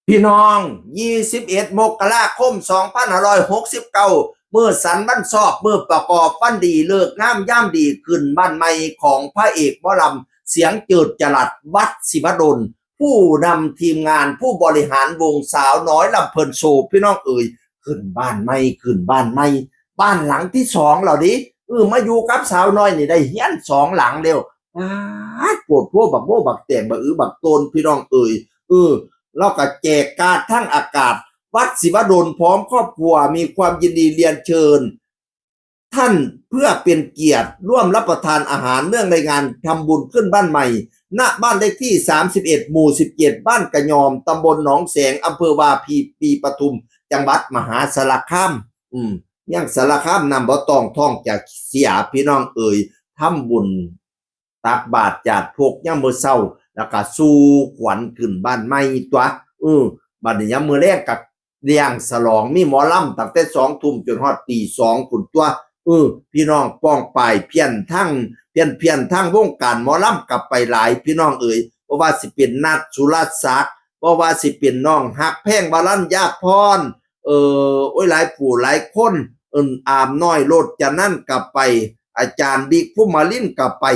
พี่น้อง21 มกราคม 2569มื้อสันวันสอบมื้อประกอบวันดีเลิกงามย่ามดีขึ้นบ้านใหม่ของพระเอกหมอลำเสียงจืดจรัสวัดศิวดลผู้นำทีมงานผู้บริหารวงสาวน้อยลำเพลินโชว์พี่น้องเอ่ยขึ้นบ้านใหม่บ้านหลังที่สองเหล่านี้มาอยู่กับสาวน้อยนี่ได้เฮียนสองหลังเร็วปวดพวกบักโม่บักแต่งบักโตนพี่น้องเอ่ยแล้วก็แจกการ์ดทั้งอากาศวัดศิวดลพร้อมครอบครัวมีความยินดีเรียนเชิญท่านเพื่อเป็นเกียรติร่วมรับประทานอาหารเนื่องในงานทำบุญขึ้นบ้านใหม่ณบ้านเลขที่31หมู่17บ้านกระยอมตำบลหนองแสงอำเภอวาปีปทุมจังหวัดมหาสารคามยังสารคามนำบ่ต้องท่องจากเสียพี่น้องเอ่ยทำบุญตักบาตรจาดพวกย่ำมื้อเช้าแล้วก็สู่ขวัญขึ้นบ้านใหม่ตัวบัดนี้ยามมื้อแรกก็เลี้ยงฉลองมีหมอลำตั้งแต่2 ทุ่มจนฮอดตี 2พุ่นตัวพี่น้องป้องปายเพี้ยนทั้งวงการหมอลำกลับไปหลายพี่น้องเอ่ยเพราะว่าสิเป็นนัดสุรศักดิ์เพราะว่าสิเป็นน้องฮักแพงบาลันยาพรหลายผู้หลายคนอามน้อยโลดจะนั่นกลับไปอาจารย์บิ๊กผู้มาลิ้นกลับไป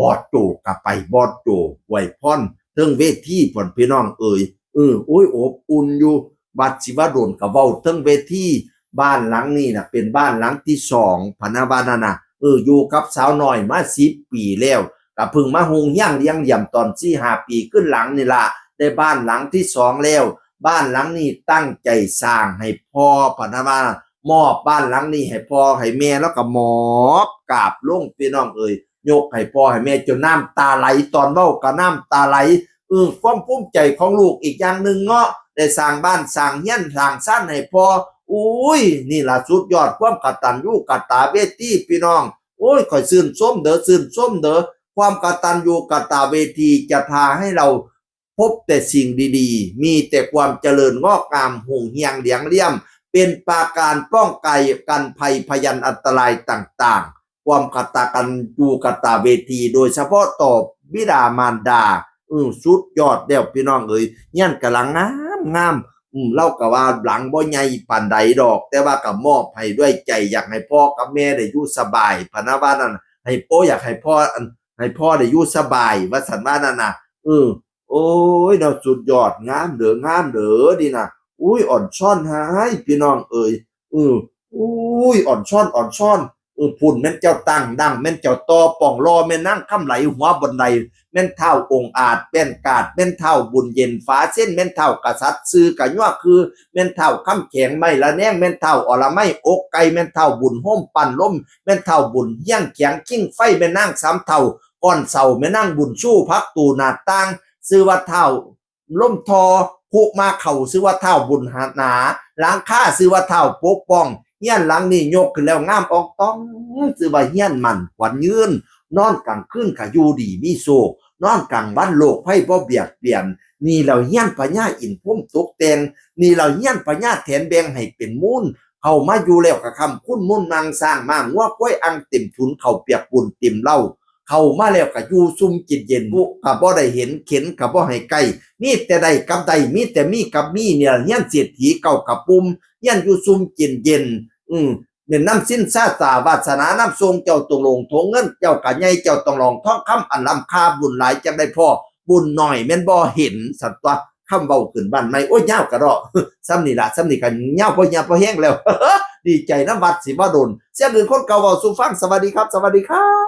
บอดโจกลับไปบอดโจไว้พรเทิงเวทีพ่นพี่น้องเอ่ยอบอุ่นอยู่วัดศิวดลก็เว้าเทิงเวทีบ้านหลังนี้น่ะเป็นบ้านหลังที่2พะนะว่านั่นน่ะอยู่กับสาวน้อยมา10 ปีแล้วก็เพิ่งมาฮงเฮียงเลี้ยงเยี่ยมตอน4-5 ปีขึ้นหลังนี่ล่ะได้บ้านหลังที่2แล้วบ้านหลังนี้ตั้งใจสร้างให้พ่อพะนะว่ามอบบ้านหลังนี้ให้พ่อให้แม่แล้วก็มอบกราบลงพี่น้องเอ่ยยกให้พ่อให้แม่จนน้ำตาไหลตอนเว้าก็น้ำตาไหลความภูมิใจของลูกอีกอย่างหนึ่งเนาะได้สร้างบ้านสร้างเฮียนสร้างซ่านให้พ่อนี่ล่ะสุดยอดความกตัญญูกตเวทีพี่น้องข่อยชื่นชมเด้อความกตัญญูกตเวทีจะพาให้เราพบแต่สิ่งดีๆมีแต่ความเจริญงอกงามหุ่งเฮียงเหลียงเลี่ยมเป็นปราการป้องกันภัยพยันอันตรายต่างๆความกตัญญูกตเวทีโดยเฉพาะต่อบิดามารดาสุดยอดแล้วพี่น้องเอ้ยเฮียนกำลังงามเล่าก็ว่าหลังบ่ใหญ่ปานใดดอกแต่ว่าก็มอบให้ด้วยใจอยากให้พ่อกับแม่ได้อยู่สบายพะนะว่านั่นให้อยากให้พ่อได้อยู่สบายว่าซั่นว่านั่นน่ะเนาะสุดยอดงามเด้ดีน่ะอ่อนช้อนหายพี่น้องเอ่ยอ่อนช้อนพุ่นแม่นเจ้าตั้งดังแม่นเจ้าต่อป่องรอแม่นนั่งคำไหลหัวบนไดแม่นเท่าองค์อาจเป็นกาดแม่นเท่าบุญเย็นฟ้าเส้นแม่นเท่ากษัตริย์ซื้อกะยั่วคือแม่นเท่าคำแข็งไม่ละแนงแม่นเท่าอรไม้อกไก่แม่นเท่าบุญห้มปั่นล้มแม่นเท่าบุญเฮี้ยงแข็งขิ้งไฟแม่นนั่งสามเท่าก้อนเสาแม่นนั่งบุญสู้พักตูนาต่างซื้อว่าเท่าล้มทอผูกมาเข่าซื้อว่าเท่าบุญหาหนาล้างค่าซื้อว่าเท่าปกป้องเฮี้ยนหลังนี่ยกขึ้นแล้วงามออกต้องซื้อว่าเฮี้ยนมันขวัญยืนนอนกลางคืนก็อยู่ดีมีโศกนอนกลางวันโลกไพ่บ่เบียดเบียนนี่เราเฮี้ยนพญาอินพุ่มตกแต่งนี่เราเฮี้ยนพญาแถนแบงให้เป็นมูลเข้ามาอยู่แล้วก็คำคุ้นมุ่นนางสร้างมางัวก้อยอังเต็มทุนเข้าเปียกบุญเต็มเล่าเข้ามาแล้วก็อยู่ซุ่มกินเย็นบุก็บ่ได้เห็นเข็นก็บ่ให้ใกล้มีแต่ใดกับใดมีแต่มีกับมีเนี่ยเฮี้ยนเศรษฐีเก่ากับปุ่มเฮี้ยนอยู่ซุ่มกินเย็นเป็นน้ำสิ้นซาตาวาสนาน้ำทรงเจ้าตรงลงทงเงินเจ้ากะใหญ่เจ้าต้องลองท่องคำอันล้ำค่าบุญหลายจังได้พ่อบุญหน่อยแม่นบ่เห็นสัตว์ตัวคำเบาขึ้นบ้านไม่ยาวกระดอกซ้ำนี่กันยาวพอแห้งแล้วดีใจน้ำวัดศิวดลเสียงอื่นคนเก่าเบาสู่ฟังสวัสดีครับ